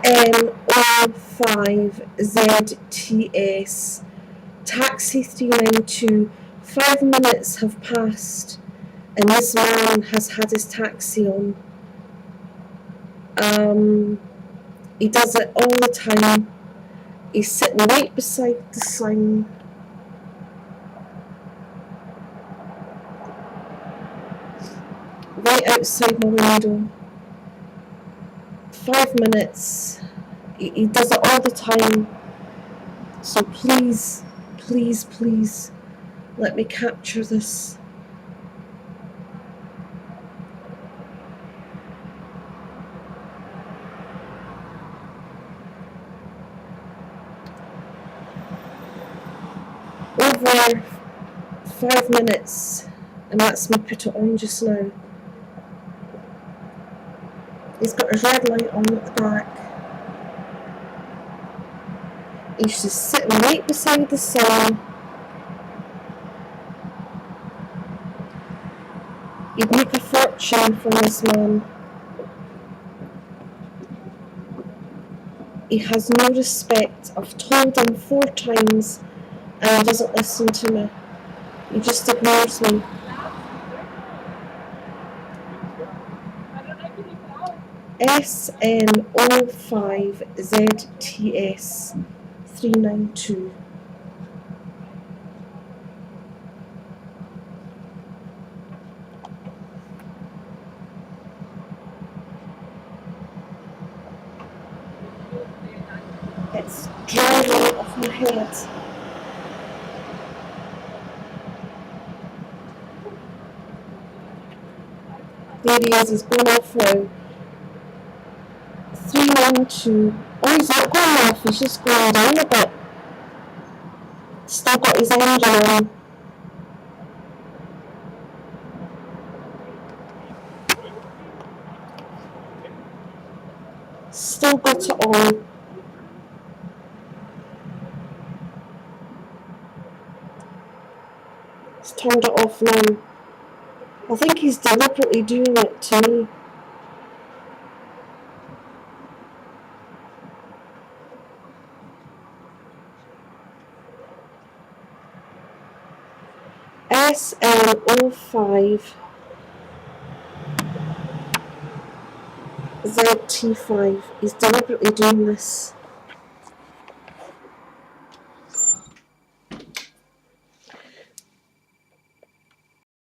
SN05ZTS, taxi 392. 5 minutes have passed and this man has had his taxi on. He does it all the time. He's sitting right beside the sign. Right outside my window. 5 minutes. He does it all the time. So please, please, please, let me capture this. Over 5 minutes, and that's me put it on just now. He's got his red light on at the back. He's just sitting right beside the sign. You'd make a fortune from this man. He has no respect. I've told him 4 times and he doesn't listen to me. He just ignores me. SN05ZTS 392. It's driving off my head. There he is, he's going off now. 312. Oh, he's not going off, he's just going down a bit. Still got his engine on. Still got it on. He's turned it off now. I think he's deliberately doing it to me. SN05 ZT5. He's deliberately doing this.